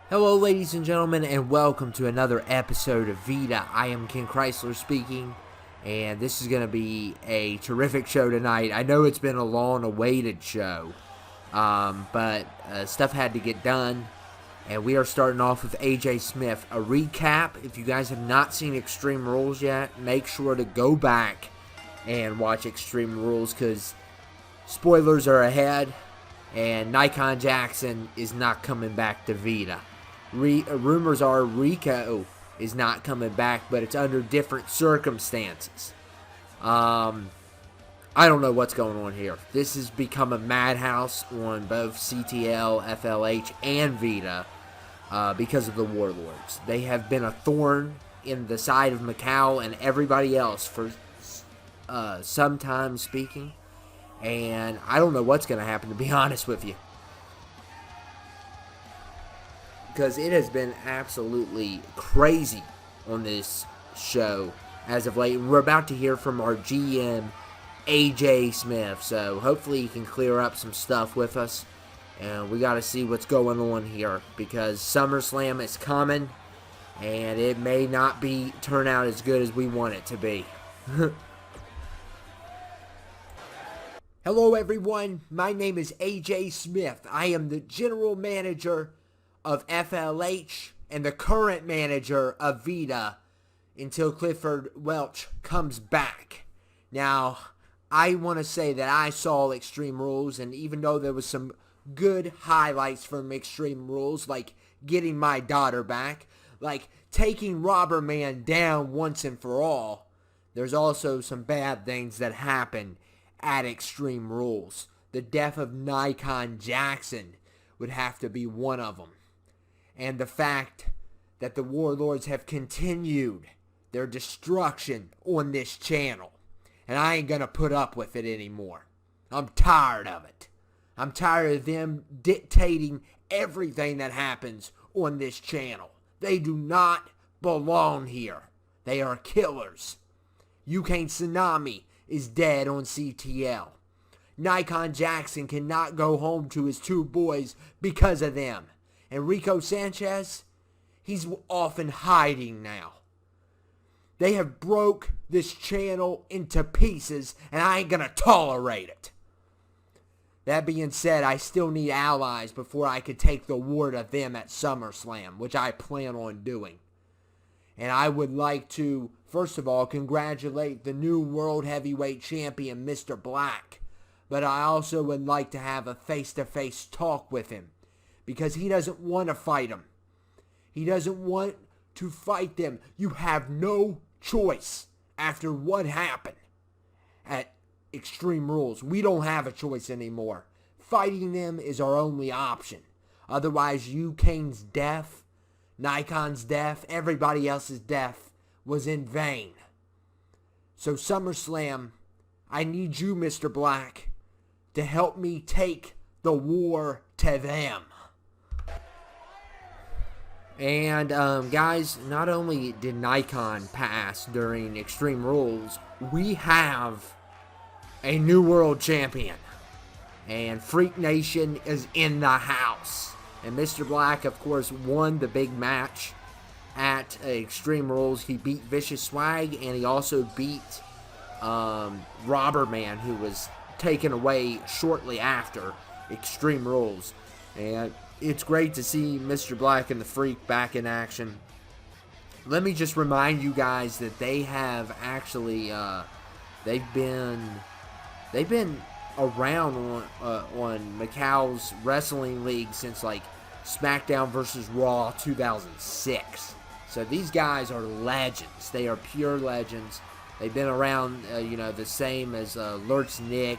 Hello ladies and gentlemen, and welcome to another episode of VITA. I am Ken Chrysler speaking, and this is going to be a terrific show tonight. I know it's been a long-awaited show, but stuff had to get done, and we are starting off with AJ Smith. A recap, if you guys have not seen Extreme Rules yet, make sure to go back and watch Extreme Rules, because spoilers are ahead, and Nikon Jackson is not coming back to VITA. Rumors are Rico is not coming back, but it's under different circumstances. I don't know what's going on here. This has become a madhouse on both CTL, FLH, and VITA because of the Warlords. They have been a thorn in the side of Macau and everybody else for some time speaking. And I don't know what's going to happen, to be honest with you, because it has been absolutely crazy on this show as of late. We're about to hear from our GM, AJ Smith, so hopefully he can clear up some stuff with us. And we got to see what's going on here, because SummerSlam is coming, and it may not turn out as good as we want it to be. Hello everyone, my name is AJ Smith. I am the general manager of FLH and the current manager of VITA until Clifford Welch comes back. Now, I want to say that I saw Extreme Rules, and even though there was some good highlights from Extreme Rules, like getting my daughter back, like taking Robber Man down once and for all, there's also some bad things that happen at Extreme Rules. The death of Nikon Jackson would have to be one of them. And the fact that the Warlords have continued their destruction on this channel. And I ain't gonna put up with it anymore. I'm tired of it. I'm tired of them dictating everything that happens on this channel. They do not belong here. They are killers. UK is dead on CTL. Nikon Jackson cannot go home to his two boys because of them. And Rico Sanchez, he's off in hiding now. They have broke this channel into pieces, and I ain't gonna tolerate it. That being said, I still need allies before I could take the war to them at SummerSlam, which I plan on doing. And I would like to, first of all, congratulate the new World Heavyweight Champion, Mr. Black. But I also would like to have a face-to-face talk with him, because he doesn't want to fight them. He doesn't want to fight them. You have no choice after what happened at Extreme Rules. We don't have a choice anymore. Fighting them is our only option. Otherwise, Kane's death, Nikon's death, everybody else's death was in vain. So SummerSlam, I need you, Mr. Black, to help me take the war to them. And, guys, not only did Nikon pass during Extreme Rules, we have a new world champion. And Freak Nation is in the house. And Mr. Black, of course, won the big match at Extreme Rules. He beat Vicious Swag, and he also beat Robber Man, who was taken away shortly after Extreme Rules. And it's great to see Mr. Black and the Freak back in action. Let me just remind you guys that they have actually they've been around on Macau's wrestling league since like SmackDown vs. Raw 2006. So these guys are legends. They are pure legends. They've been around, the same as Lurch Nick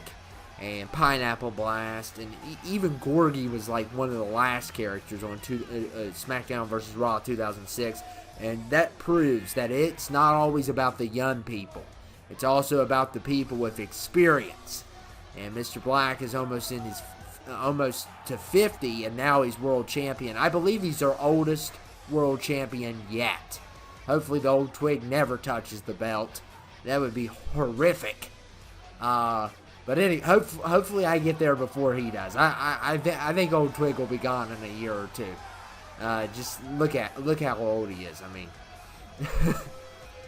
and Pineapple Blast, and even Gorgie was like one of the last characters on SmackDown vs. Raw 2006, and that proves that it's not always about the young people. It's also about the people with experience. And Mr. Black is almost to 50, and now he's world champion. I believe he's our oldest world champion yet. Hopefully the old twig never touches the belt. That would be horrific. But hopefully I get there before he does. I think old Twig will be gone in a year or two. Just look how old he is. I mean,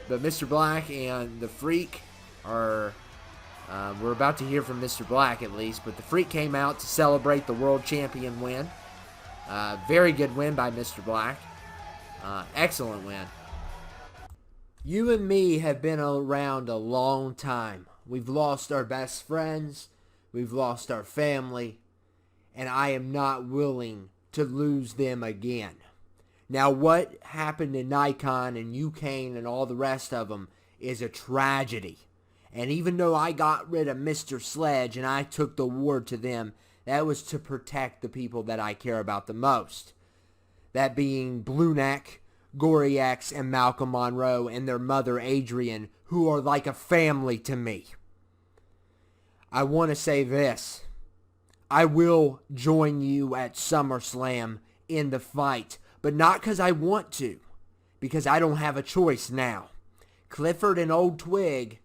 but Mr. Black and the Freak are. We're about to hear from Mr. Black at least, but the Freak came out to celebrate the world champion win. Very good win by Mr. Black. Excellent win. You and me have been around a long time. We've lost our best friends. We've lost our family. And I am not willing to lose them again. Now, what happened to Nikon and Ukane and all the rest of them is a tragedy. And even though I got rid of Mr. Sledge and I took the war to them, that was to protect the people that I care about the most. That being Blue Neck, Gory X, and Malcolm Monroe and their mother Adrian, who are like a family to me. I want to say this. I will join you at SummerSlam in the fight, but not because I want to, because I don't have a choice now. Clifford and Old Twig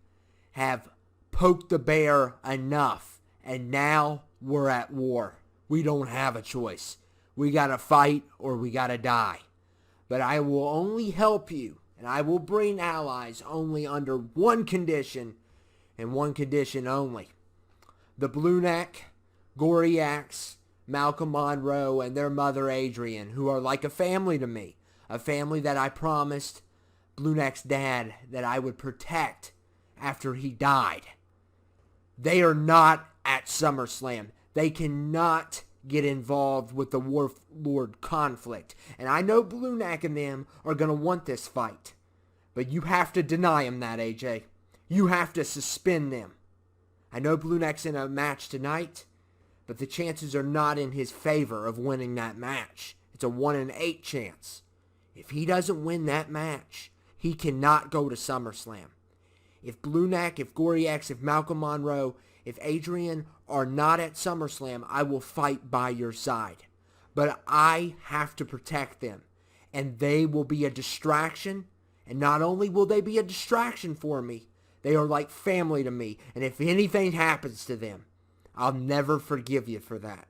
have poked the bear enough, and now we're at war. We don't have a choice. We gotta fight or we gotta die. But I will only help you, and I will bring allies only under one condition, and one condition only. The Blue Neck, Gory Axe, Malcolm Monroe, and their mother Adrian, who are like a family to me. A family that I promised Blue Neck's dad that I would protect after he died. They are not at SummerSlam. They cannot get involved with the Warlord conflict. And I know Blue Neck and them are going to want this fight. But you have to deny them that, AJ. You have to suspend them. I know Blue Neck's in a match tonight, but the chances are not in his favor of winning that match. It's a 1 in 8 chance. If he doesn't win that match, he cannot go to SummerSlam. If Blue Neck, if Gory X, if Malcolm Monroe, if Adrian are not at SummerSlam, I will fight by your side. But I have to protect them. And they will be a distraction. And not only will they be a distraction for me, they are like family to me. And if anything happens to them, I'll never forgive you for that.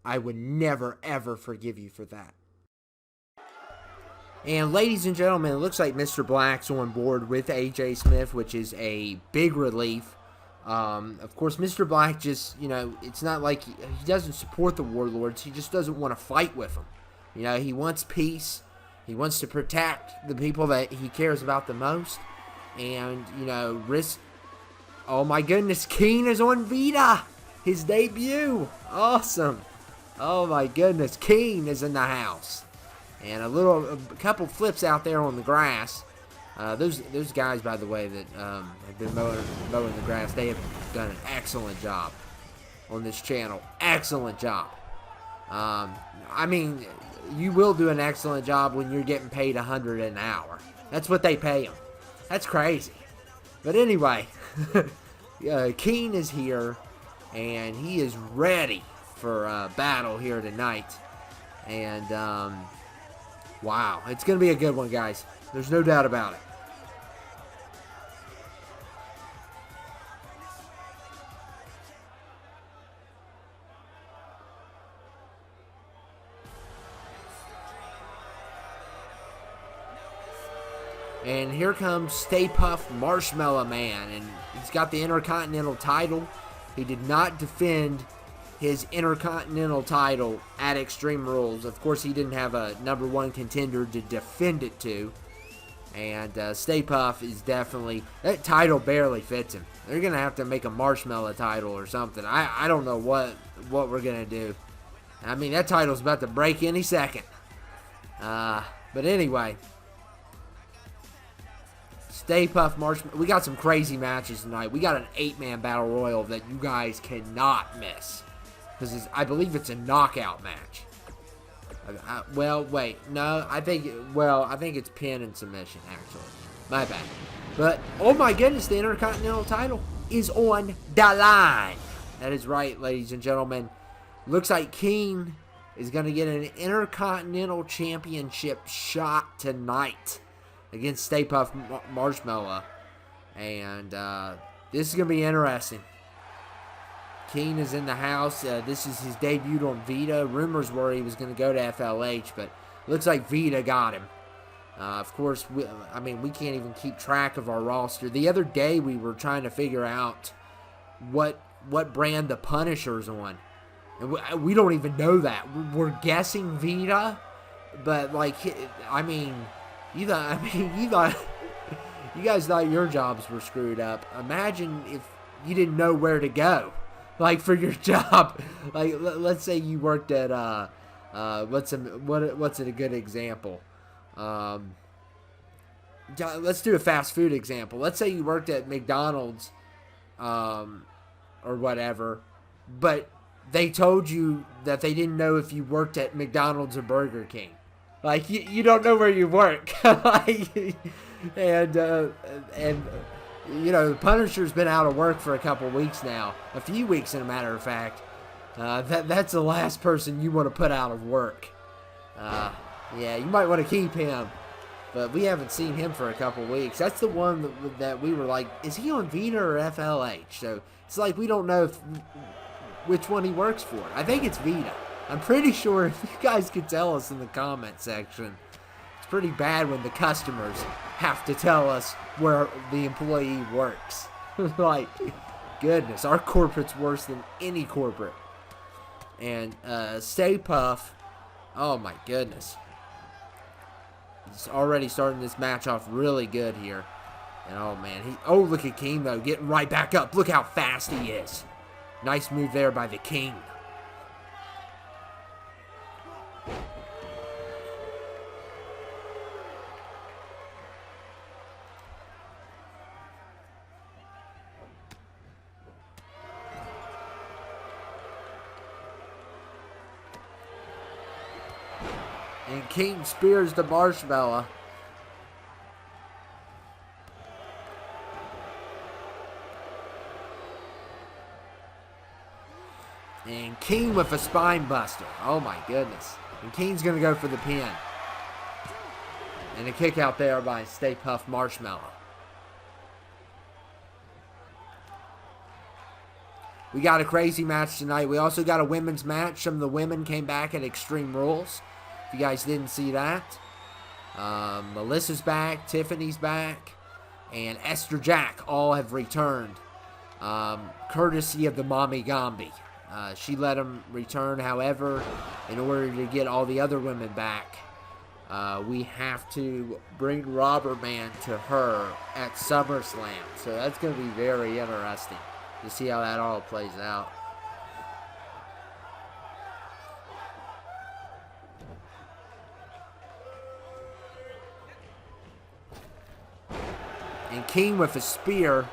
I would never, ever forgive you for that. And ladies and gentlemen, it looks like Mr. Black's on board with AJ Smith, which is a big relief. Of course, Mr. Black just, it's not like he doesn't support the Warlords. He just doesn't want to fight with them. He wants peace. He wants to protect the people that he cares about the most. And, risk. Oh my goodness, Keen is on VITA. His debut. Awesome. Oh my goodness, Keen is in the house. And a couple flips out there on the grass. Those guys, by the way, that have been mowing the grass, they have done an excellent job on this channel. Excellent job. I mean, you will do an excellent job when you're getting paid $100 an hour. That's what they pay them. That's crazy. But anyway, Keen is here, and he is ready for battle here tonight. And wow, it's going to be a good one, guys. There's no doubt about it. And here comes Stay Puft Marshmallow Man, and he's got the Intercontinental title. He did not defend his Intercontinental title at Extreme Rules. Of course, he didn't have a #1 contender to defend it to. And Stay Puft is definitely, that title barely fits him. They're going to have to make a Marshmallow title or something. I don't know what we're going to do. I mean, that title's about to break any second. But anyway, Stay Puft Marshmallow. We got some crazy matches tonight. We got an 8-man battle royal that you guys cannot miss. Because I believe it's a knockout match. Well, wait. No, I think it's pin and submission, actually. My bad. But, oh my goodness, the Intercontinental title is on the line. That is right, ladies and gentlemen. Looks like King is going to get an Intercontinental Championship shot tonight against Stay Puft Marshmallow. And this is going to be interesting. Keen is in the house. This is his debut on VITA. Rumors were he was going to go to FLH, but looks like VITA got him. Of course, we can't even keep track of our roster. The other day, we were trying to figure out what brand the Punisher's on. And we don't even know that. We're guessing VITA, but, like, you guys thought your jobs were screwed up. Imagine if you didn't know where to go, like, for your job. Like, let's say you worked at what's a good example? Let's do a fast food example. Let's say you worked at McDonald's, or whatever, but they told you that they didn't know if you worked at McDonald's or Burger King. Like, you don't know where you work. Like, and you know, the Punisher's been out of work for a couple weeks now. A few weeks, in a matter of fact. That's the last person you want to put out of work. Yeah, you might want to keep him. But we haven't seen him for a couple weeks. That's the one that we were like, is he on VITA or FLH? So it's like we don't know which one he works for. I think it's VITA. I'm pretty sure if you guys could tell us in the comment section. It's pretty bad when the customers have to tell us where the employee works. Like, goodness, our corporate's worse than any corporate. And Stay Puft, oh my goodness. He's already starting this match off really good here. And oh man, look at King though, getting right back up. Look how fast he is. Nice move there by the King. And King spears the marshmallow. And King with a spine buster. Oh my goodness. And King's going to go for the pin. And a kick out there by Stay Puft Marshmallow. We got a crazy match tonight. We also got a women's match. Some of the women came back at Extreme Rules. If you guys didn't see that. Melissa's back. Tiffany's back. And Esther Jack all have returned. Courtesy of the Mommy Gambi. She let them return. However, in order to get all the other women back, we have to bring Robber Man to her at SummerSlam. So that's going to be very interesting to see how that all plays out. And King with a spear.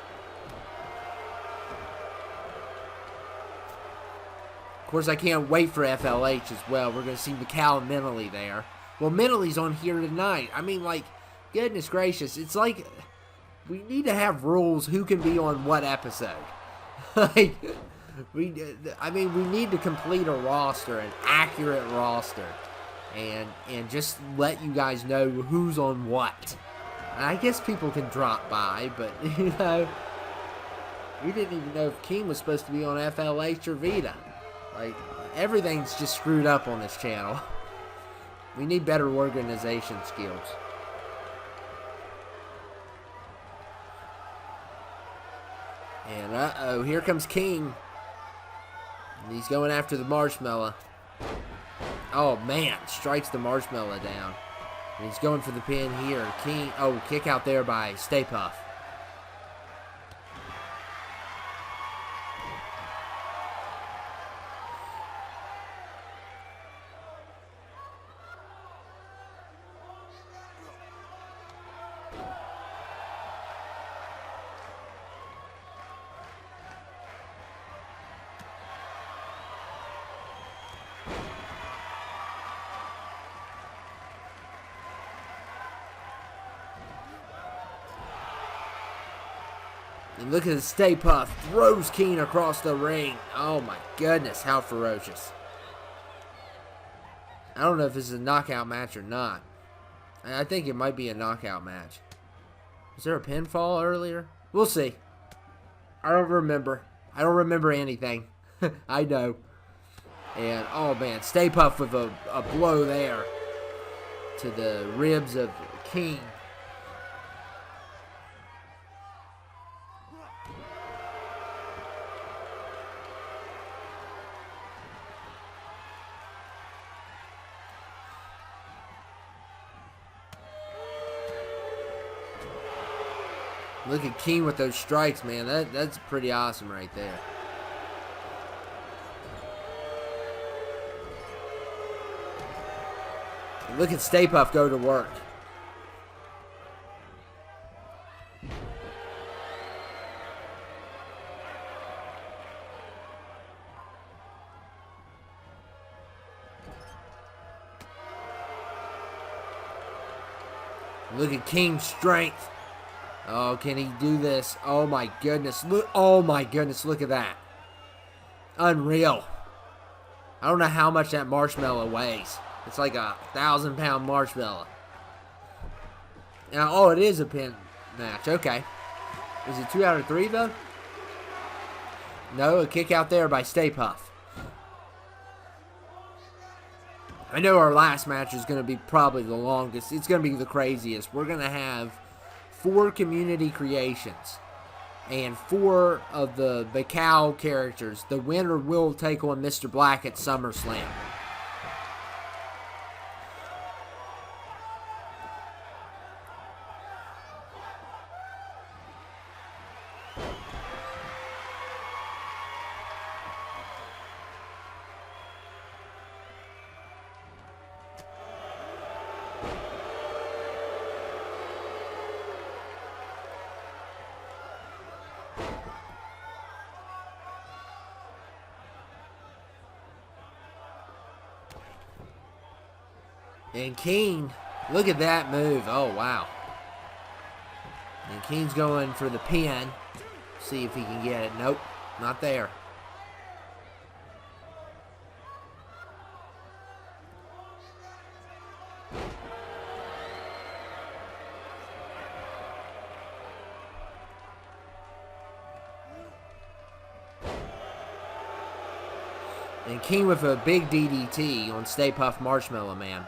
Of course, I can't wait for FLH as well. We're going to see Mikal and Mentally there. Well, Mentally's on here tonight. I mean, like, goodness gracious. It's like we need to have rules who can be on what episode. Like, we need to complete a roster, an accurate roster, and just let you guys know who's on what. I guess people can drop by, but, you know, we didn't even know if King was supposed to be on FLH or VITA. Like, everything's just screwed up on this channel. We need better organization skills. And, uh-oh, here comes King. And he's going after the marshmallow. Oh, man, strikes the marshmallow down. And he's going for the pin here. King, kick out there by Stay Puft. And look at the Stay Puft. Throws King across the ring. Oh my goodness, how ferocious. I don't know if this is a knockout match or not. I think it might be a knockout match. Was there a pinfall earlier? We'll see. I don't remember. I don't remember anything. I know. And, oh man, Stay Puft with a blow there to the ribs of King. Look at King with those strikes, man. That's pretty awesome right there. Look at Stay Puft go to work. Look at King's strength. Oh, can he do this? Oh my goodness. Look, oh my goodness, look at that. Unreal. I don't know how much that marshmallow weighs. It's like a 1,000-pound marshmallow. Now, oh, it is a pin match. Okay. Is it 2 out of 3 though? No, a kick out there by Stay Puft. I know our last match is going to be probably the longest. It's going to be the craziest. We're going to have 4 community creations and 4 of the Bacow characters. The winner will take on Mr. Black at SummerSlam. And King, look at that move. Oh, wow. And King's going for the pin. See if he can get it. Nope, not there. And King with a big DDT on Stay Puft Marshmallow Man.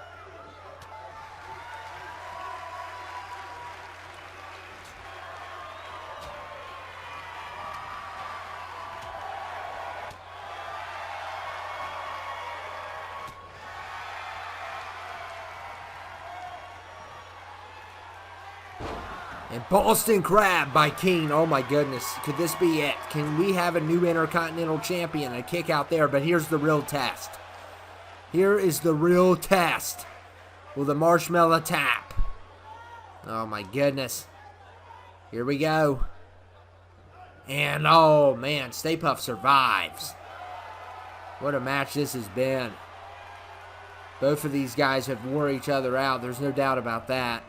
And Boston Crab by King. Oh my goodness. Could this be it? Can we have a new Intercontinental Champion? A kick out there, but here's the real test. Here is the real test. Will the marshmallow tap? Oh my goodness. Here we go. And oh man, Stay Puft survives. What a match this has been. Both of these guys have wore each other out. There's no doubt about that.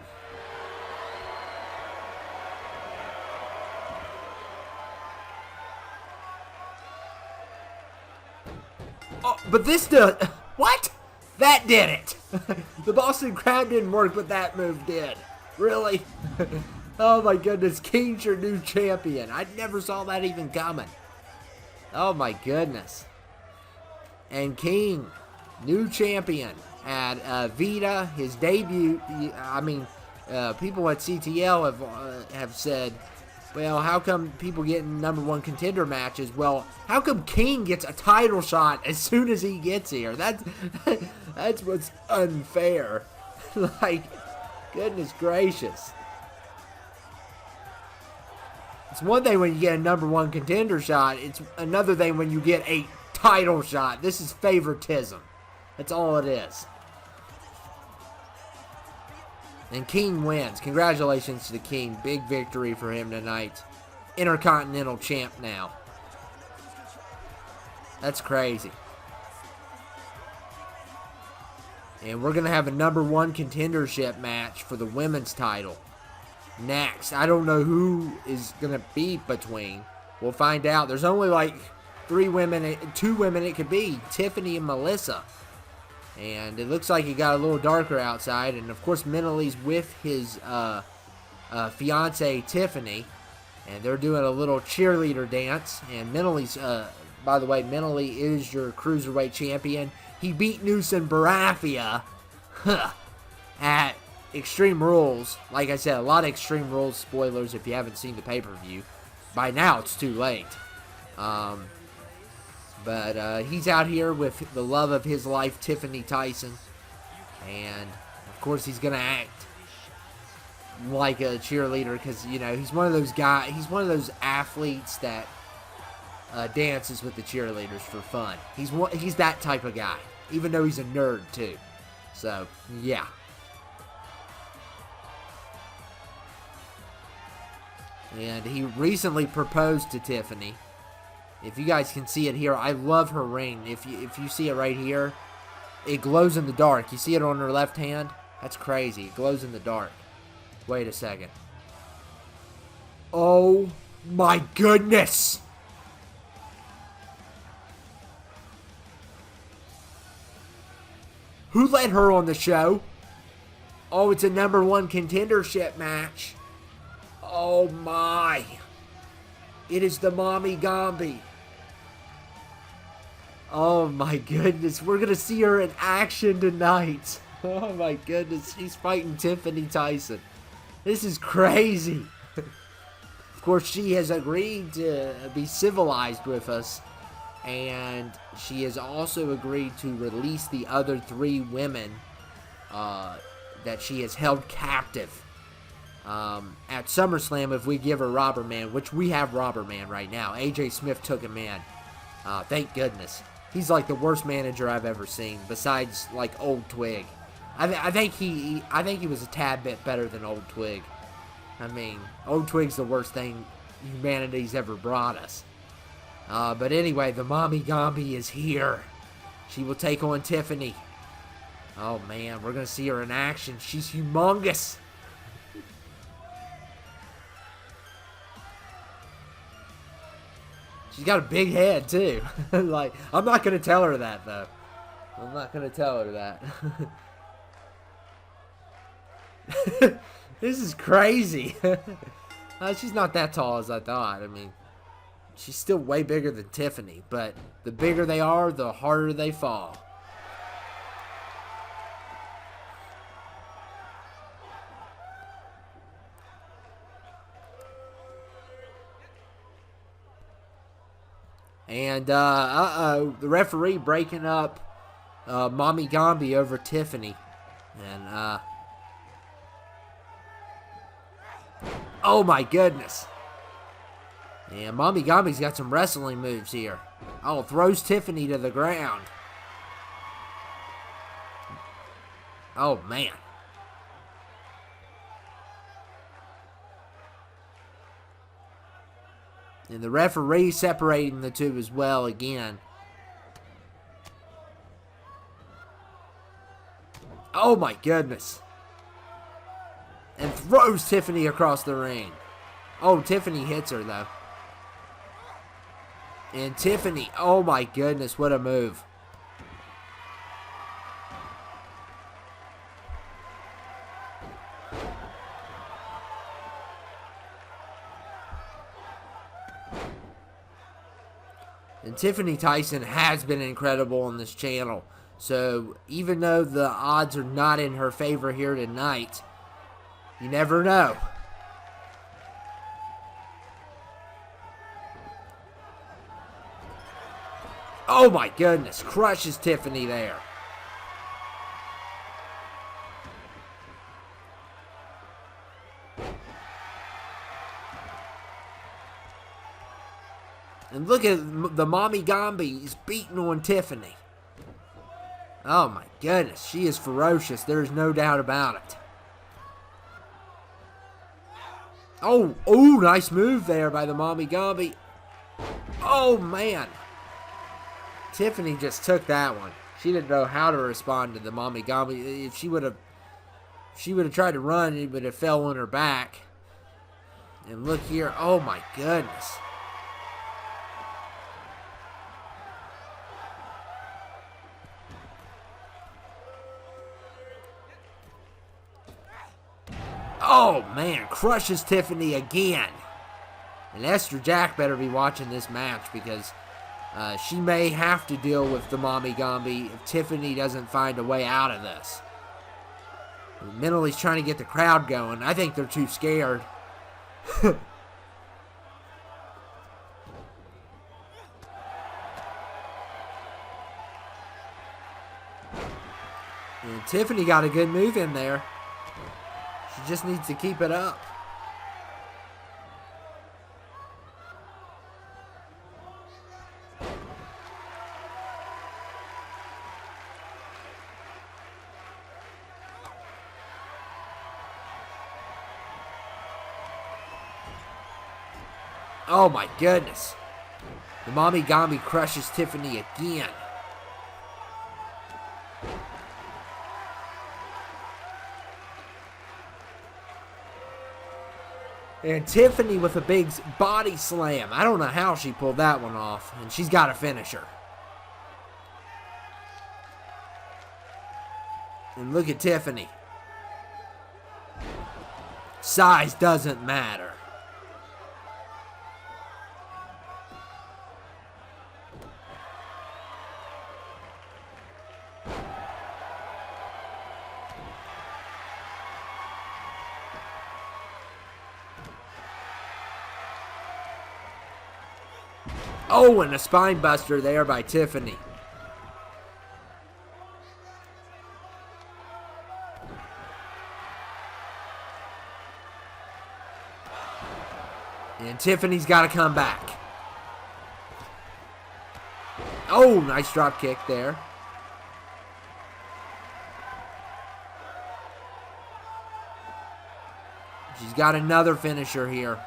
Oh, but this does... What? That did it. The Boston Crab didn't work, but that move did. Really? Oh my goodness. King's your new champion. I never saw that even coming. Oh my goodness. And King, new champion at VITA, his debut. I mean, people at CTL have said, well, how come people get in #1 contender matches? Well, how come King gets a title shot as soon as he gets here? That's what's unfair. Like, goodness gracious. It's one thing when you get a #1 contender shot. It's another thing when you get a title shot. This is favoritism. That's all it is. And King wins. Congratulations to the King. Big victory for him tonight. Intercontinental champ now. That's crazy. And we're going to have a #1 contendership match for the women's title next. I don't know who is going to be between. We'll find out. There's only like 2 women it could be. Tiffany and Melissa. And it looks like it got a little darker outside. And, of course, Mentally with his fiancée, Tiffany. And they're doing a little cheerleader dance. And Mentally's by the way, mentally is your Cruiserweight champion. He beat Newson Barafia at Extreme Rules. Like I said, a lot of Extreme Rules spoilers if you haven't seen the pay-per-view. By now, it's too late. But he's out here with the love of his life, Tiffany Tyson. And, of course, he's going to act like a cheerleader because, you know, he's one of those guys, he's one of those athletes that dances with the cheerleaders for fun. He's that type of guy, even though he's a nerd, too. So, yeah. And he recently proposed to Tiffany. If you guys can see it here, I love her ring. If you see it right here, it glows in the dark. You see it on her left hand? That's crazy. It glows in the dark. Wait a second. Oh my goodness! Who let her on the show? Oh, it's a #1 contendership match. Oh my. It is the Mommy Gombi. Oh my goodness. We're going to see her in action tonight. Oh my goodness. She's fighting Tiffany Tyson. This is crazy. Of course, she has agreed to be civilized with us. And she has also agreed to release the other 3 women that she has held captive at SummerSlam if we give her Robber Man, which we have Robber Man right now. AJ Smith took him in. Thank goodness. He's like the worst manager I've ever seen, besides like Old Twig. I think he was a tad bit better than Old Twig. I mean, Old Twig's the worst thing humanity's ever brought us. But anyway, the Mommy Gombi is here. She will take on Tiffany. Oh man, we're gonna see her in action. She's humongous. She's got a big head too. Like, I'm not gonna tell her that though. I'm not gonna tell her that. This is crazy. She's not that tall as I thought. I mean, she's still way bigger than Tiffany, but the bigger they are, the harder they fall. And, the referee breaking up Mommy Gombi over Tiffany. And, oh my goodness. And Mommy Gombi's got some wrestling moves here. Oh, throws Tiffany to the ground. Oh, man. And the referee separating the two as well again. Oh my goodness. And throws Tiffany across the ring. Oh, Tiffany hits her though. And Tiffany, oh my goodness, what a move. And Tiffany Tyson has been incredible on this channel. So, even though the odds are not in her favor here tonight, you never know. Oh my goodness, crushes Tiffany there. And look at the Mommy Gombi is beating on Tiffany. Oh my goodness, she is ferocious. There's no doubt about it. Oh, nice move there by the Mommy Gombi. Oh man. Tiffany just took that one. She didn't know how to respond to the Mommy Gombi. If she would have tried to run, it would have fell on her back. And look here. Oh my goodness. Oh, man, crushes Tiffany again. And Esther Jack better be watching this match because She may have to deal with the Mommy Gombi if Tiffany doesn't find a way out of this. Mentally trying to get the crowd going. I think they're too scared. And Tiffany got a good move in there. She just needs to keep it up. Oh my goodness. The Mommy Gombi crushes Tiffany again. And Tiffany with a big body slam. I don't know how she pulled that one off. And she's got a finisher. And look at Tiffany. Size doesn't matter. Oh, and a spine buster there by Tiffany. And Tiffany's got to come back. Oh, nice drop kick there. She's got another finisher here.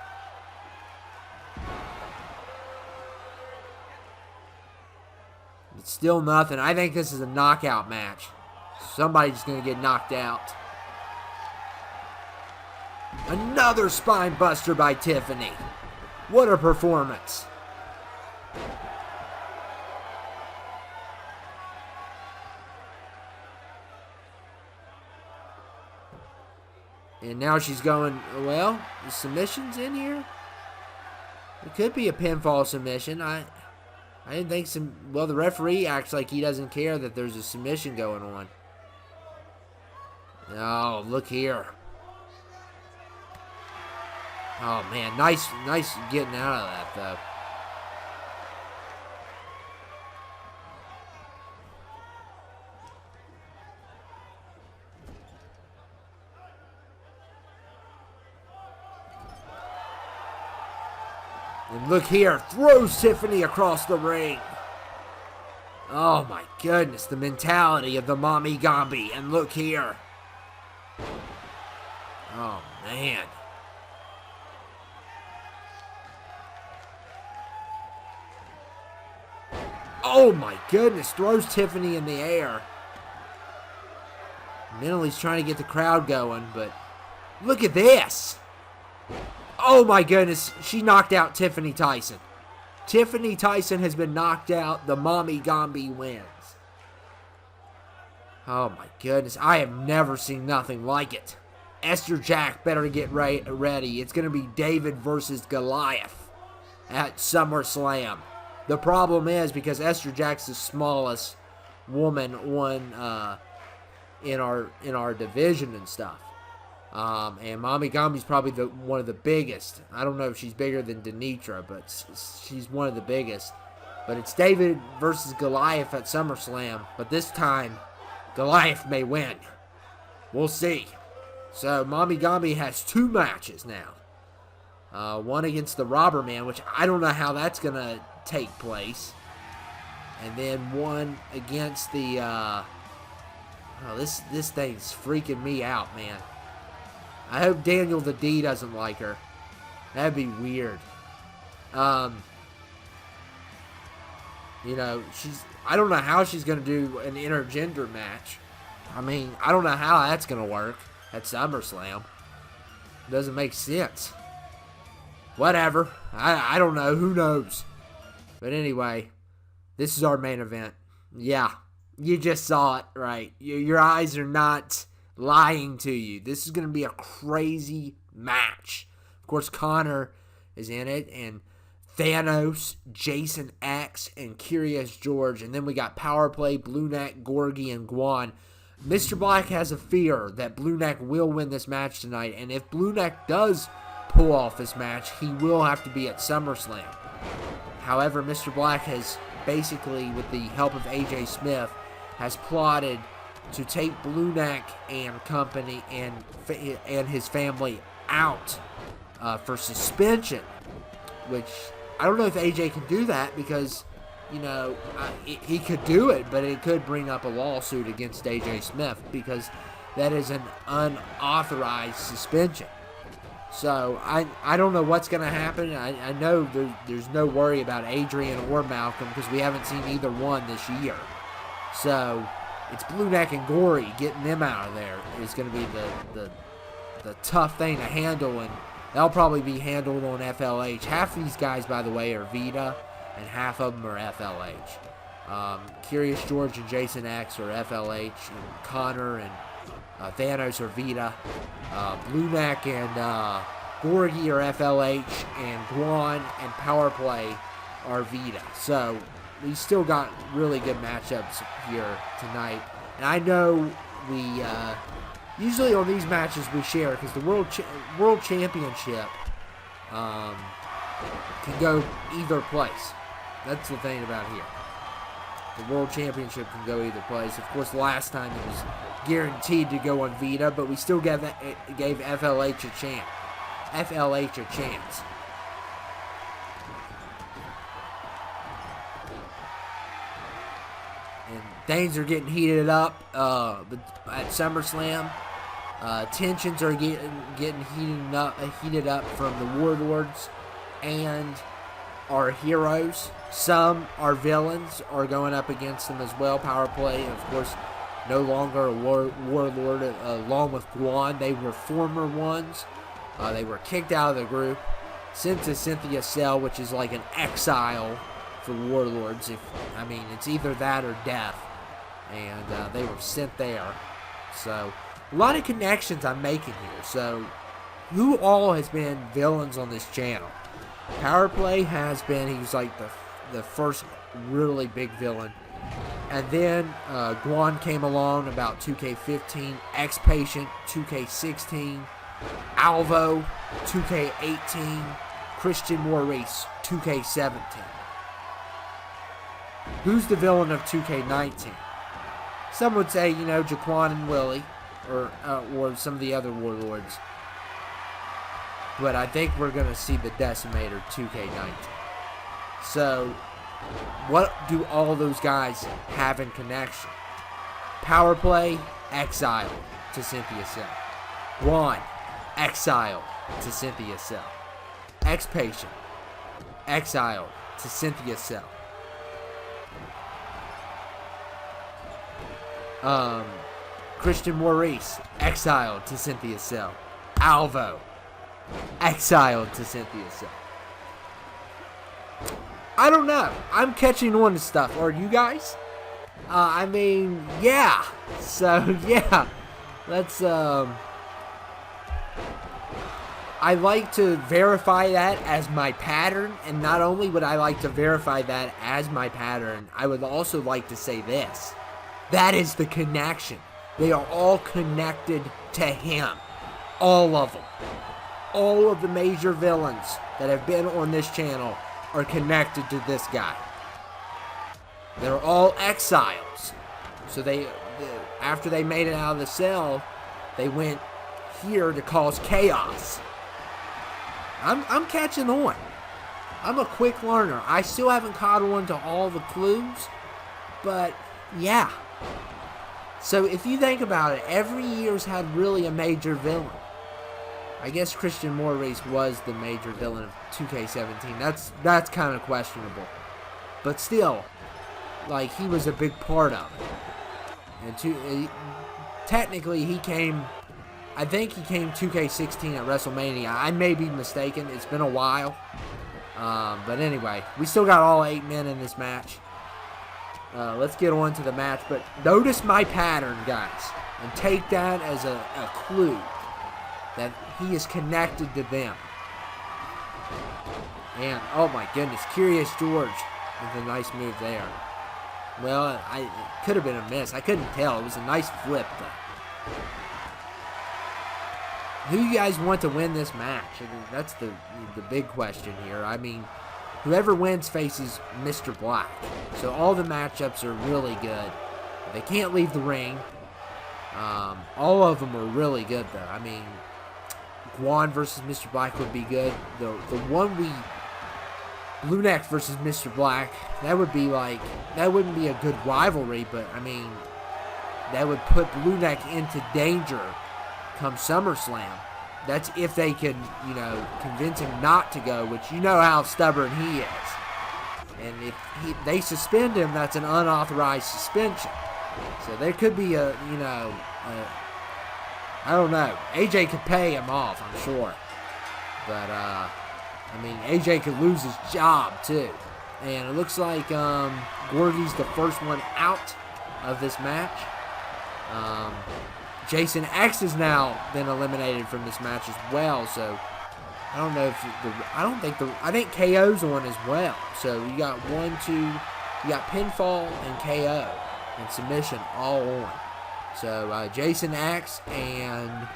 It's still nothing. I think this is a knockout match. Somebody's going to get knocked out. Another spine buster by Tiffany. What a performance. And now she's going, well, the submission's in here. It could be a pinfall submission. I didn't think well, the referee acts like he doesn't care that there's a submission going on. Oh, look here. Oh, man, nice getting out of that, though. And look here, throws Tiffany across the ring. Oh my goodness, the mentality of the Mommy Gombi. And look here. Oh man. Oh my goodness, throws Tiffany in the air. Mentally he's trying to get the crowd going, but look at this. Oh my goodness, she knocked out Tiffany Tyson. Tiffany Tyson has been knocked out. The Mommy Gombi wins. Oh my goodness, I have never seen nothing like it. Esther Jack better get ready. It's going to be David versus Goliath at SummerSlam. The problem is because Esther Jack's the smallest woman in our division and stuff. And Mommy Gombi's probably one of the biggest. I don't know if she's bigger than Denitra, but she's one of the biggest. But it's David versus Goliath at SummerSlam. But this time, Goliath may win. We'll see. So Mommy Gombi has 2 matches now. One against the Robber Man, which I don't know how that's going to take place. And then one against the... this thing's freaking me out, man. I hope Daniel the D doesn't like her. That'd be weird. You know, I don't know how she's going to do an intergender match. I mean, I don't know how that's going to work at SummerSlam. Doesn't make sense. Whatever. I don't know. Who knows? But anyway, this is our main event. Yeah, you just saw it, right? Your eyes are not lying to you. This is going to be a crazy match. Of course, Connor is in it, and Thanos, Jason X, and Curious George. And then we got Power Play, Blue Neck, Gorgie, and Guan. Mr. Black has a fear that Blue Neck will win this match tonight. And if Blue Neck does pull off this match, he will have to be at SummerSlam. However, Mr. Black has basically, with the help of AJ Smith, has plotted to take Blue Neck and company and his family out for suspension, which I don't know if AJ can do that because, you know, he could do it, but it could bring up a lawsuit against AJ Smith because that is an unauthorized suspension. So I don't know what's going to happen. I know there's no worry about Adrian or Malcolm because we haven't seen either one this year. So it's Blue Neck and Gory. Getting them out of there is going to be the tough thing to handle, and that'll probably be handled on FLH. Half of these guys, by the way, are VITA, and half of them are FLH. Curious George and Jason X are FLH, and Connor and Thanos are VITA. Blue Neck and Gorgie are FLH, and Guan and Power Play are VITA. So we still got really good matchups here tonight. And I know we usually on these matches we share because the World Championship can go either place. That's the thing about here. The World Championship can go either place. Of course, last time it was guaranteed to go on VITA, but we still gave FLH a chance. FLH a chance. And things are getting heated up at SummerSlam. Tensions are getting heated up from the Warlords and our heroes. Some, our villains, are going up against them as well. Power Play, and of course, no longer a Warlord along with Guan. They were former ones. They were kicked out of the group, sent to Cynthia Cell, which is like an exile for Warlords. It's either that or death. And they were sent there. So, a lot of connections I'm making here. So, who all has been villains on this channel? Power Play has been, he was like the first really big villain. And then Guan came along about 2K15, X-Patient 2K16, Alvo 2K18, Christian Maurice 2K17. Who's the villain of 2K19? Some would say, Jaquan and Willie, or some of the other Warlords. But I think we're going to see the Decimator 2K19. So, what do all those guys have in connection? Power Play, exile to Cynthia Cell. Guan, exile to Cynthia Cell. X-Patient, exile to Cynthia Cell. Christian Maurice, exiled to Cynthia Cell. Alvo, exiled to Cynthia Cell. I don't know. I'm catching on to stuff. Are you guys? Yeah. So, yeah. Let's, I like to verify that as my pattern. And not only would I like to verify that as my pattern, I would also like to say this. That is the connection. They are all connected to him. All of them. All of the major villains that have been on this channel are connected to this guy. They're all exiles. So after they made it out of the cell, they went here to cause chaos. I'm catching on. I'm a quick learner. I still haven't caught on to all the clues, but yeah. So if you think about it, every year's had really a major villain. I guess Christian Maurice was the major villain of 2K17. That's kind of questionable. But still, like, he was a big part of it. And technically, I think he came 2K16 at WrestleMania. I may be mistaken. It's been a while. But anyway, we still got all 8 men in this match. Let's get on to the match. But notice my pattern, guys. And take that as a clue that he is connected to them. And, oh my goodness, Curious George with a nice move there. Well, it could have been a miss. I couldn't tell. It was a nice flip, though. Who you guys want to win this match? I mean, that's the big question here. I mean, whoever wins faces Mr. Black. So all the matchups are really good. They can't leave the ring. All of them are really good, though. I mean, Guan versus Mr. Black would be good. The one Blue Neck versus Mr. Black, that would be like, that wouldn't be a good rivalry, but I mean, that would put Blue Neck into danger come SummerSlam. That's if they can, you know, convince him not to go, which you know how stubborn he is. And if they suspend him, that's an unauthorized suspension. So there could be a, you know, I don't know. AJ could pay him off, I'm sure. But, I mean, AJ could lose his job, too. And it looks like Gorgie's the first one out of this match. Jason X has now been eliminated from this match as well. So, I don't know if I think KO's on as well. So, you got 1, 2, you got pinfall and KO and submission all on. So, Jason X and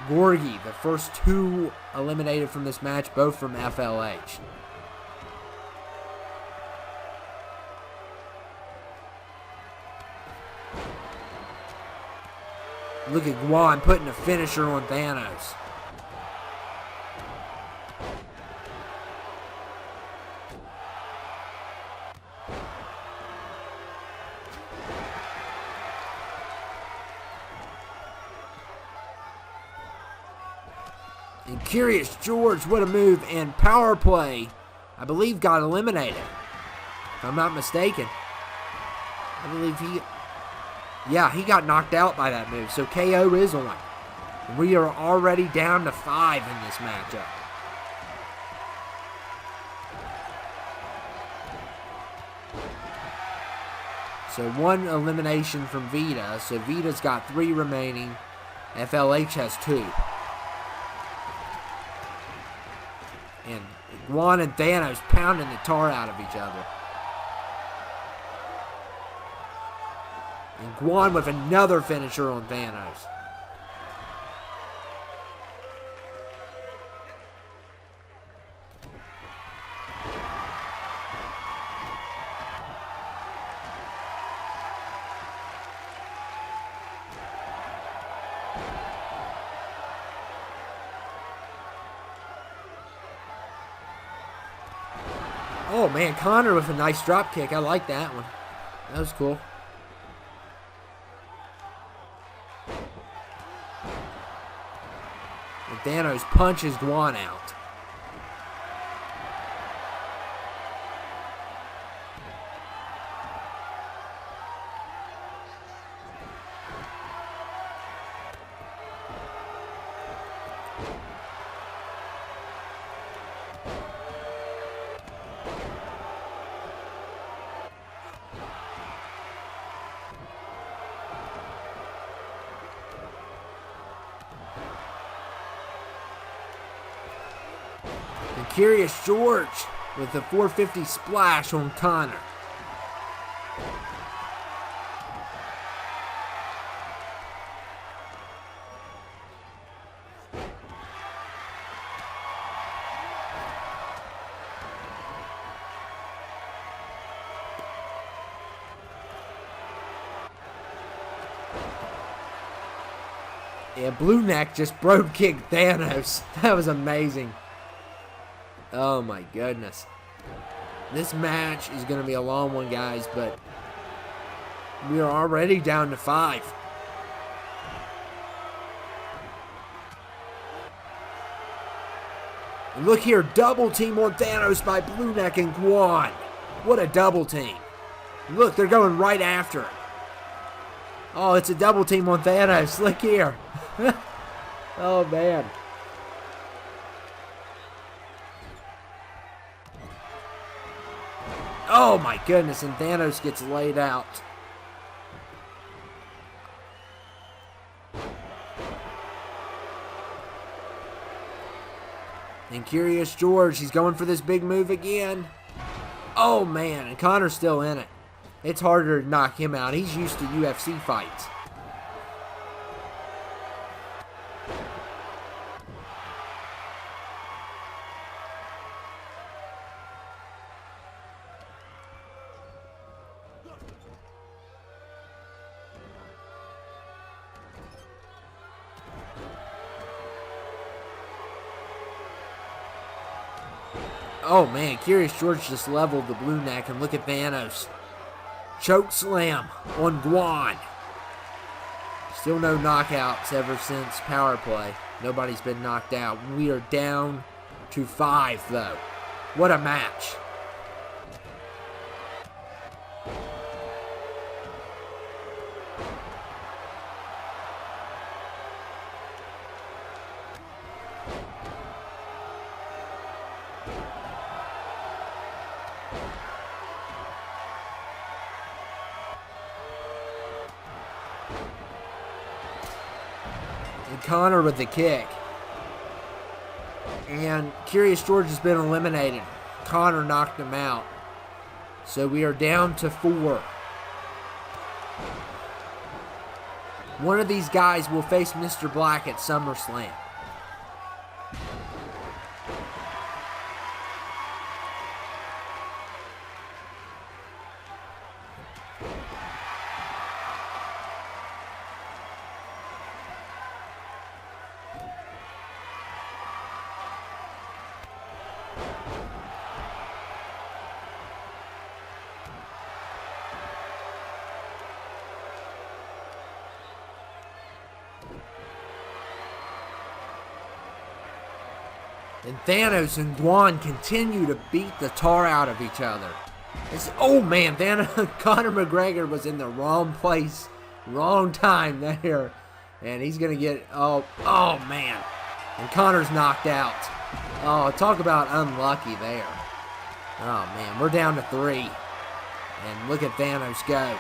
Gorgie, the first two eliminated from this match, both from FLH. Look at Guan putting a finisher on Thanos. And Curious George, what a move, and power play, I believe, got eliminated. If I'm not mistaken. I believe he got knocked out by that move, so KO is on. We are already down to 5 in this matchup. So 1 elimination from VITA, so VITA's got 3 remaining. FLH has 2. And Guan and Thanos pounding the tar out of each other. And Guan with another finisher on Thanos. Oh man, Connor with a nice drop kick. I like that one. That was cool. And Thanos punches Guan out. Curious George with the 450 splash on Connor. Yeah, Blue Neck just broke kicked Thanos. That was amazing. Oh my goodness. This match is going to be a long one, guys, but we are already down to 5. And look here, double team on Thanos by Blue Neck and Guan. What a double team. Look, they're going right after it. Oh, it's a double team on Thanos. Look here. Oh, man. Oh my goodness, and Thanos gets laid out. And Curious George, he's going for this big move again. Oh, man, and Connor's still in it. It's harder to knock him out. He's used to UFC fights. Oh man, Curious George just leveled the blue neck, and look at Thanos. Choke slam on Guan. Still no knockouts ever since power play. Nobody's been knocked out. We are down to 5 though. What a match. And Connor with the kick. And Curious George has been eliminated. Connor knocked him out. So we are down to 4. One of these guys will face Mr. Black at SummerSlam. And Thanos and Guan continue to beat the tar out of each other. Oh man, Conor McGregor was in the wrong place, wrong time there. And he's going to get, oh man. And Conor's knocked out. Oh, talk about unlucky there. Oh man, we're down to 3. And look at Thanos go.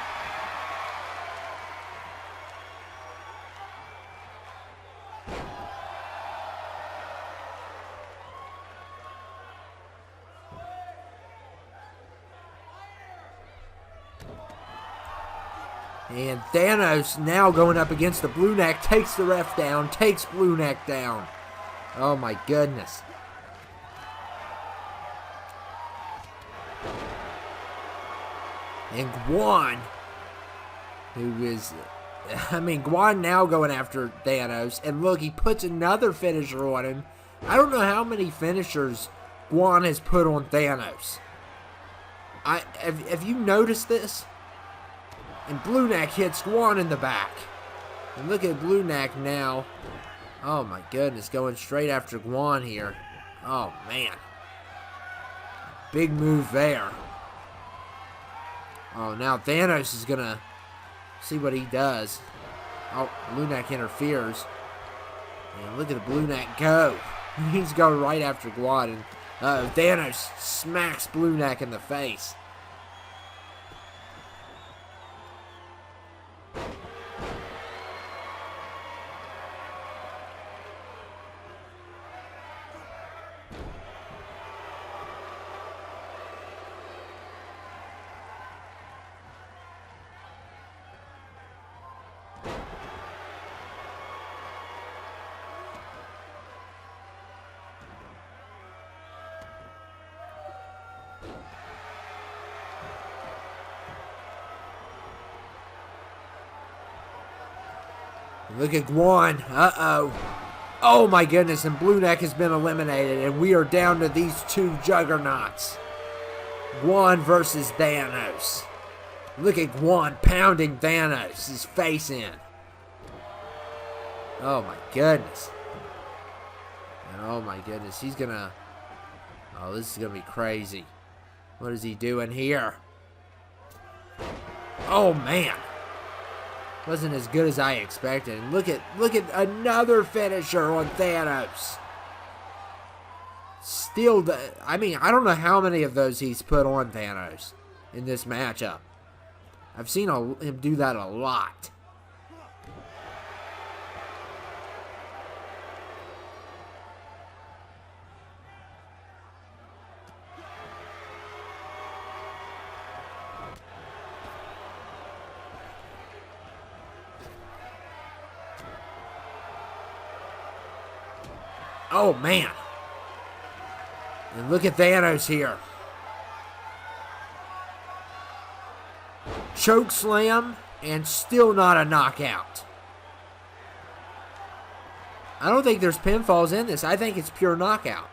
And Thanos now going up against the Blue Neck, takes the ref down, takes Blue Neck down. Oh my goodness. And Guan, Guan now going after Thanos. And look, he puts another finisher on him. I don't know how many finishers Guan has put on Thanos. Have you noticed this? And Blue Neck hits Guan in the back. And look at Blue Neck now. Oh my goodness, going straight after Guan here. Oh man. Big move there. Oh, now Thanos is going to see what he does. Oh, Blue Neck interferes. And look at the Blue Neck go. He's going right after Guan. And Thanos smacks Blue Neck in the face. Look at Guan. Uh-oh. Oh my goodness, and Blue Neck has been eliminated, and we are down to these 2 juggernauts. Guan versus Thanos. Look at Guan pounding Thanos, his face in. Oh my goodness. And oh my goodness, he's gonna... Oh, this is gonna be crazy. What is he doing here? Oh man. Wasn't as good as I expected. And look at another finisher on Thanos. Still, I don't know how many of those he's put on Thanos in this matchup. I've seen him do that a lot. Oh, man. And look at Thanos here. Choke slam, and still not a knockout. I don't think there's pinfalls in this. I think it's pure knockout.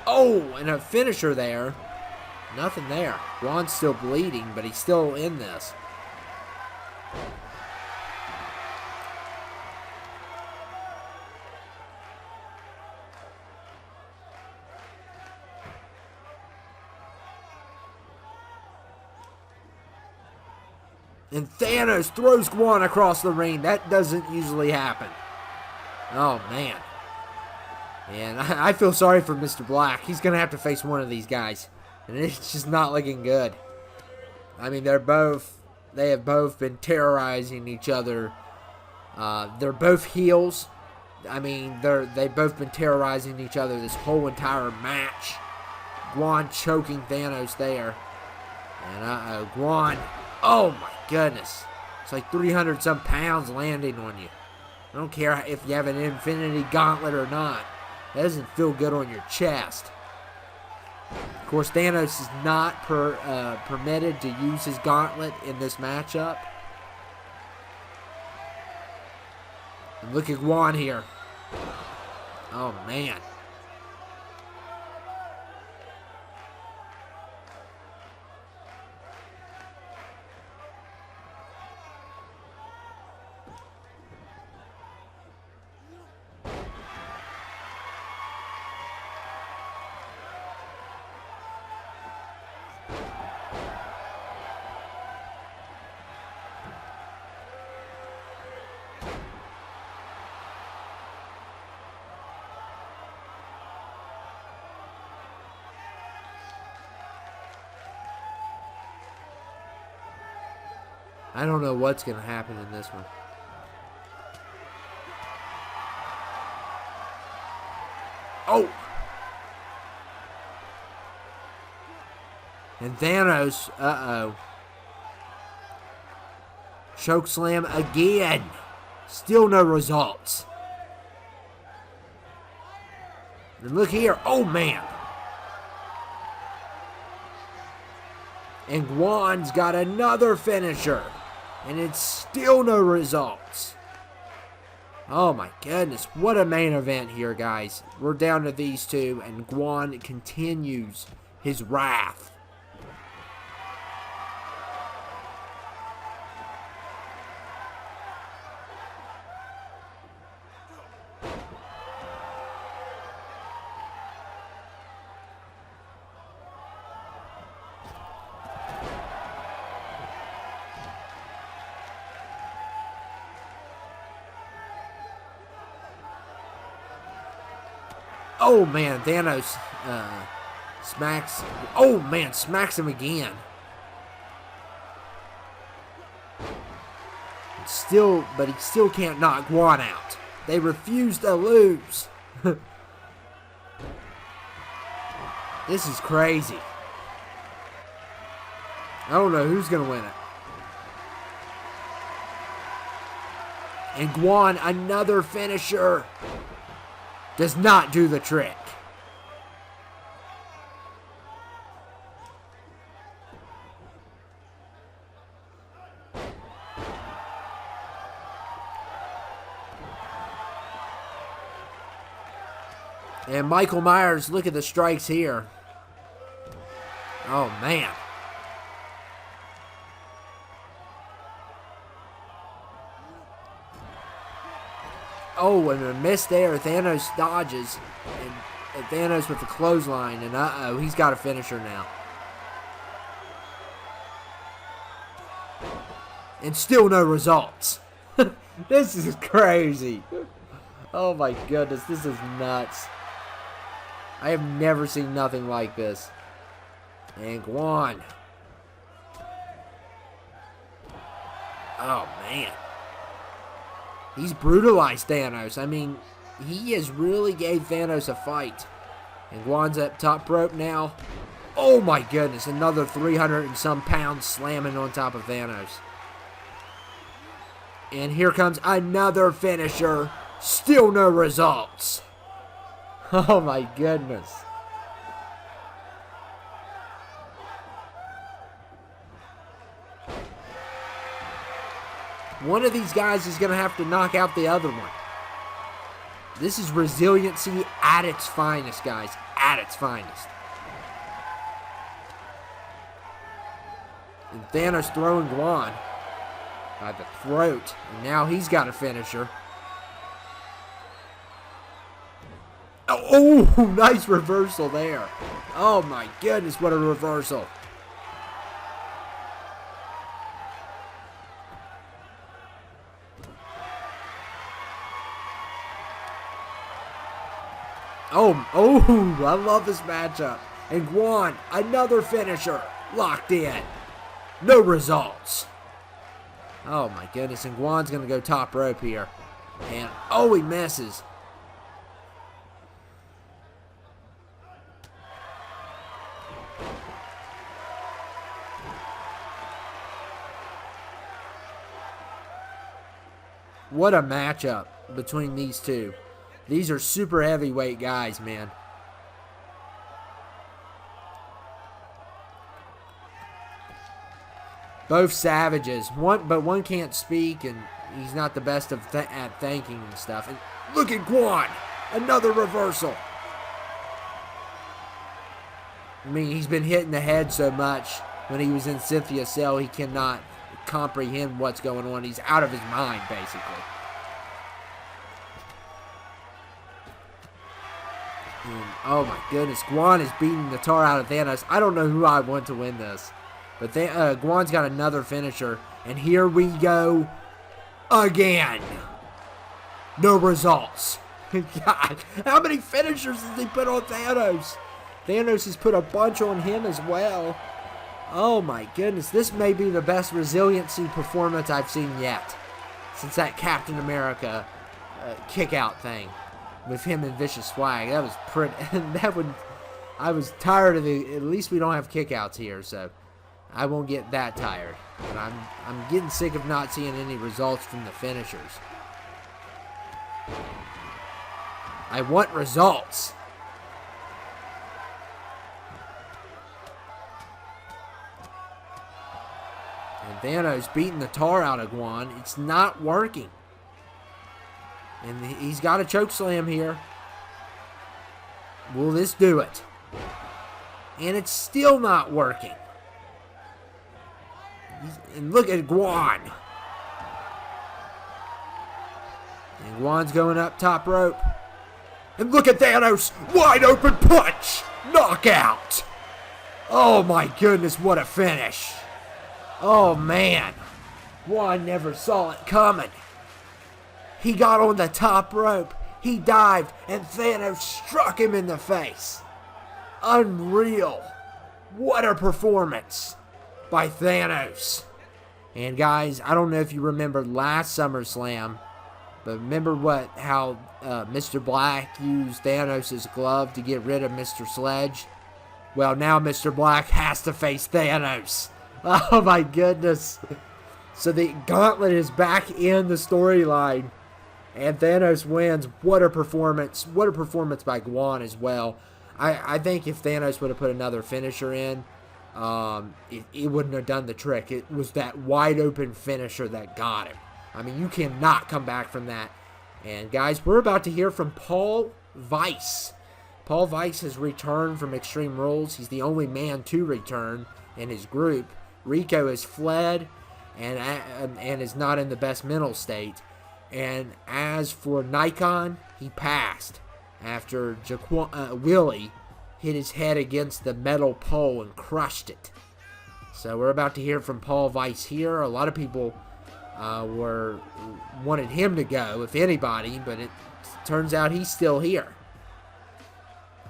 Oh, and a finisher there. Nothing there. Ron's still bleeding, but he's still in this. And Thanos throws Guan across the ring. That doesn't usually happen. Oh, man. And I feel sorry for Mr. Black. He's going to have to face one of these guys. And it's just not looking good. I mean, they have both been terrorizing each other. They're both heels. I mean, they've both been terrorizing each other this whole entire match. Guan choking Thanos there. And Guan, oh my goodness. It's like 300 some pounds landing on you. I don't care if you have an infinity gauntlet or not. That doesn't feel good on your chest. Of course, Thanos is not permitted to use his gauntlet in this matchup. And look at Guan here. Oh, man. I don't know what's going to happen in this one. Oh! And Thanos, uh-oh. Choke slam again. Still no results. And look here. Oh, man. And Guan's got another finisher. And it's still no results. Oh my goodness. What a main event here, guys. We're down to these two. And Guan continues his wrath. Oh, man, Thanos smacks... Oh, man, smacks him again. But he still can't knock Guan out. They refuse to lose. This is crazy. I don't know who's going to win it. And Guan, another finisher. Does not do the trick. And Michael Myers, look at the strikes here. Oh, man. Oh, and a miss there. Thanos dodges. And Thanos with the clothesline. And uh-oh, he's got a finisher now. And still no results. This is crazy. Oh my goodness, this is nuts. I have never seen nothing like this. And Guan. Oh, man. He's brutalized Thanos. I mean, he has really gave Thanos a fight. And Guan's up top rope now. Oh my goodness, another 300 and some pounds slamming on top of Thanos. And here comes another finisher. Still no results. Oh my goodness. One of these guys is going to have to knock out the other one. This is resiliency at its finest, guys. At its finest. And Thanos throwing Guan by the throat. And now he's got a finisher. Oh, nice reversal there. Oh my goodness, what a reversal. Oh, I love this matchup. And Guan, another finisher, locked in. No results. Oh my goodness, and Guan's going to go top rope here. And, oh, he misses. What a matchup between these two. These are super heavyweight guys, man. Both savages. But one can't speak, and he's not the best at thanking and stuff. And look at Guan. Another reversal. I mean, he's been hit in the head so much when he was in Cynthia's cell, he cannot comprehend what's going on. He's out of his mind, basically. And, oh my goodness, Guan is beating the tar out of Thanos. I don't know who I want to win this, but Guan's got another finisher, and here we go again. No results. God, how many finishers has he put on Thanos? Thanos has put a bunch on him as well. Oh my goodness, this may be the best resiliency performance I've seen yet. Since that Captain America kick-out thing with him and Vicious Swag. That was pretty, I was tired of it. At least we don't have kick-outs here, so I won't get that tired. But I'm getting sick of not seeing any results from the finishers. I want results. And Thanos beating the tar out of Guan. It's not working. And he's got a choke slam here. Will this do it? And it's still not working. And look at Guan. And Guan's going up top rope. And look at Thanos. Wide open punch. Knockout. Oh my goodness, what a finish. Oh man. Guan never saw it coming. He got on the top rope. He dived and Thanos struck him in the face. Unreal. What a performance by Thanos. And guys, I don't know if you remember last SummerSlam, but remember how Mr. Black used Thanos' glove to get rid of Mr. Sledge? Well, now Mr. Black has to face Thanos. Oh my goodness. So the gauntlet is back in the storyline. And Thanos wins. What a performance. What a performance by Guan as well. I think if Thanos would have put another finisher in, it wouldn't have done the trick. It was that wide open finisher that got him. I mean, you cannot come back from that. And guys, we're about to hear from Paul Weiss. Paul Weiss has returned from Extreme Rules. He's the only man to return in his group. Rico has fled and is not in the best mental state. And as for Nikon, he passed after Willie hit his head against the metal pole and crushed it. So we're about to hear from Paul Weiss here. A lot of people wanted him to go, if anybody, but it turns out he's still here.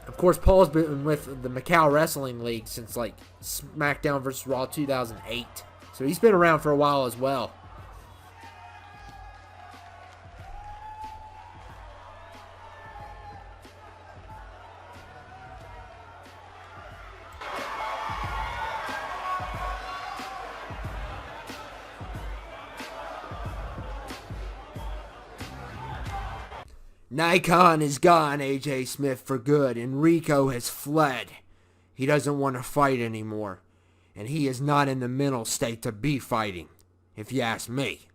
Of course, Paul's been with the Macau Wrestling League since like SmackDown vs. Raw 2008. So he's been around for a while as well. Nikon is gone, AJ Smith, for good, and Rico has fled. He doesn't want to fight anymore, and he is not in the mental state to be fighting, if you ask me.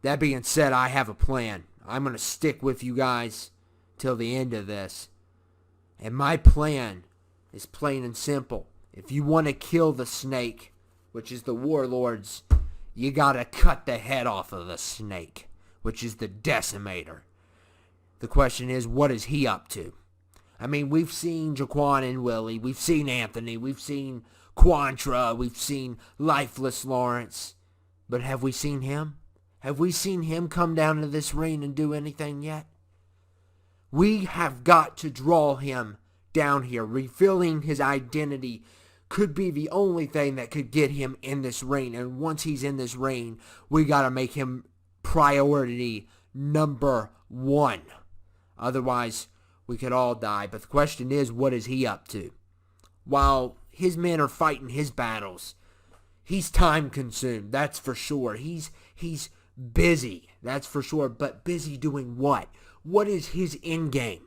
That being said, I have a plan. I'm going to stick with you guys till the end of this. And my plan is plain and simple. If you want to kill the snake, which is the warlords, you got to cut the head off of the snake, which is the Decimator. The question is, what is he up to? I mean, we've seen Jaquan and Willie. We've seen Anthony. We've seen Quantra. We've seen Lifeless Lawrence. But have we seen him? Have we seen him come down to this ring and do anything yet? We have got to draw him down here. Revealing his identity could be the only thing that could get him in this ring. And once he's in this ring, we got to make him priority number 1. Otherwise, we could all die. But the question is, what is he up to? While his men are fighting his battles, he's time consumed, that's for sure. He's busy, that's for sure. But busy doing what? What is his end game?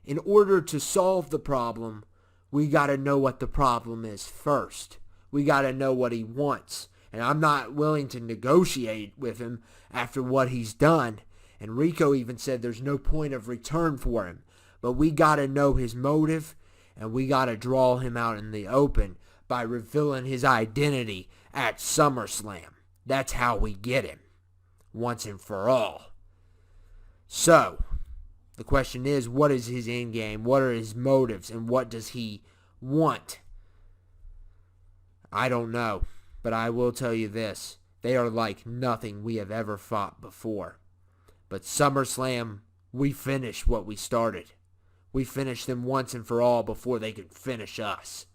In order to solve the problem, we got to know what the problem is first. We got to know what he wants. And I'm not willing to negotiate with him after what he's done. And Rico even said there's no point of return for him. But we got to know his motive, and we got to draw him out in the open by revealing his identity at SummerSlam. That's how we get him, once and for all. So, the question is, what is his end game? What are his motives? And what does he want? I don't know, but I will tell you this. They are like nothing we have ever fought before. But SummerSlam, we finished what we started. We finished them once and for all before they could finish us.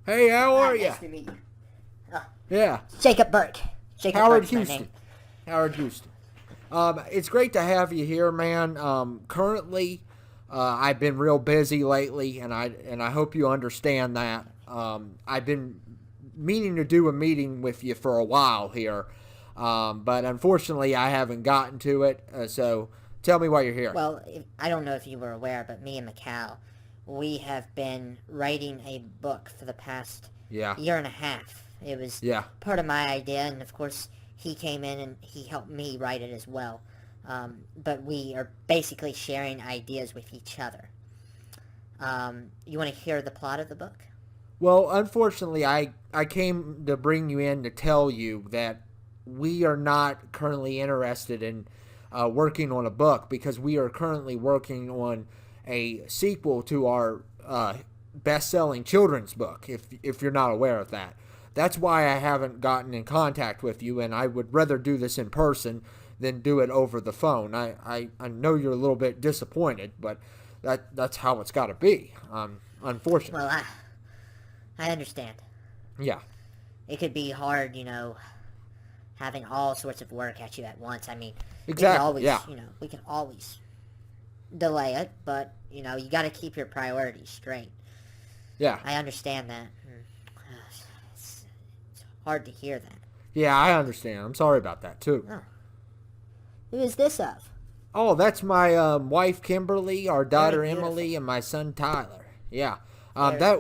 Hey, how are you? Nice to meet you. Yeah. Jacob Burke. Jacob Howard Burke's my Houston. name. Howard Houston. It's great to have you here, man. Currently, I've been real busy lately, and I hope you understand that. I've been meaning to do a meeting with you for a while here, but unfortunately, I haven't gotten to it. So, tell me why you're here. Well, I don't know if you were aware, but me and Macau, we have been writing a book for the past year and a half. It was part of my idea, and of course, he came in and he helped me write it as well. But we are basically sharing ideas with each other. You want to hear the plot of the book? Well, unfortunately, I came to bring you in to tell you that we are not currently interested in working on a book, because we are currently working on a sequel to our best-selling children's book, if you're not aware of that. That's why I haven't gotten in contact with you, and I would rather do this in person than do it over the phone. I know you're a little bit disappointed, but that's how it's got to be, unfortunately. Well, I understand. Yeah. It could be hard, having all sorts of work at you at once. I mean, exactly. We can always delay it, but, you got to keep your priorities straight. Yeah. I understand that. It's hard to hear that. Yeah, I understand. I'm sorry about that, too. Oh. Who is this of? Oh, that's my wife, Kimberly, our daughter, Very beautiful. Emily, and my son, Tyler. Yeah.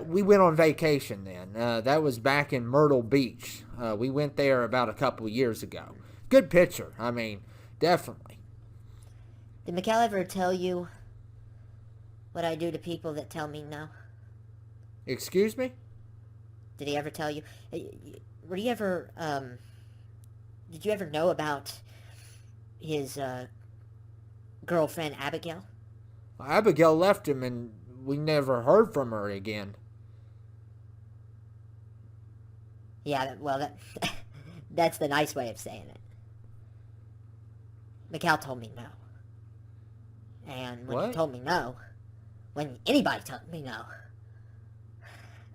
We went on vacation then. That was back in Myrtle Beach. We went there about a couple of years ago. Good picture. I mean, definitely. Did Macau ever tell you what I do to people that tell me no? Excuse me? Did he ever tell you? Were you ever, did you ever know about his, girlfriend, Abigail? Abigail left him, and we never heard from her again. Yeah, well, that's the nice way of saying it. Macau told me no. And when he told me no, when anybody told me no,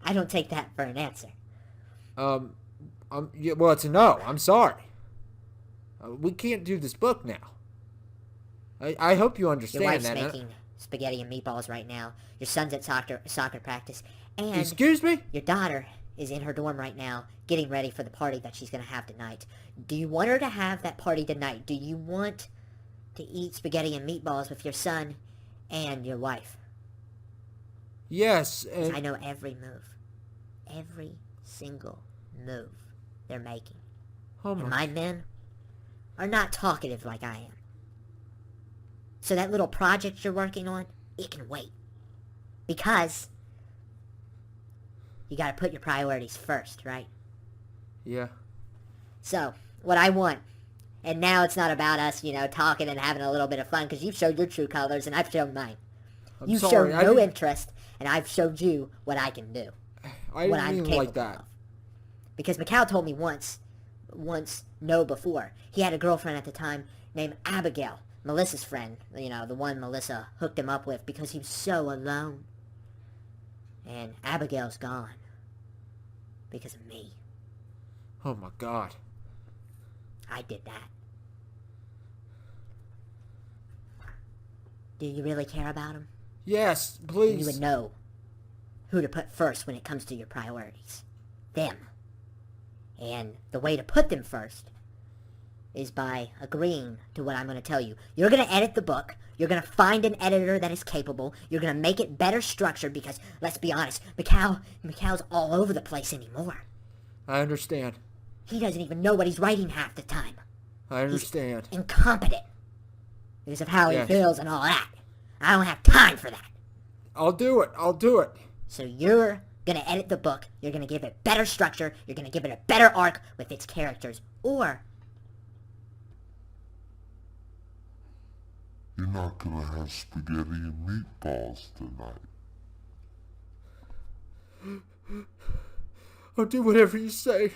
I don't take that for an answer. Well, it's a no. I'm sorry. We can't do this book now. I hope you understand Your wife's that. making spaghetti and meatballs right now. Your son's at soccer practice. And excuse me? your daughter is in her dorm right now getting ready for the party that she's going to have tonight. Do you want her to have that party tonight? Do you want to eat spaghetti and meatballs with your son and your wife? Yes. And I know every move. Every single move they're making. Oh my. And my men are not talkative like I am. So that little project you're working on, it can wait. Because you gotta put your priorities first, right? Yeah. So, what I want, and now it's not about us, talking and having a little bit of fun, because you've showed your true colors and I've shown mine. You've shown no interest, and I've showed you what I can do. I didn't mean like that. Of. Because Macau told me once no before. He had a girlfriend at the time named Abigail, Melissa's friend, the one Melissa hooked him up with because he was so alone. And Abigail's gone. Because of me. Oh my God. I did that. Do you really care about him? Yes, please. You would know who to put first when it comes to your priorities. Them. And the way to put them first is by agreeing to what I'm going to tell you. You're going to edit the book. You're going to find an editor that is capable. You're going to make it better structured because, let's be honest, Macau's all over the place anymore. I understand. He doesn't even know what he's writing half the time. I understand. He's incompetent because of how he feels and all that. I don't have time for that. I'll do it. So you're going to edit the book. You're going to give it better structure. You're going to give it a better arc with its characters. Or you're not going to have spaghetti and meatballs tonight. I'll do whatever you say.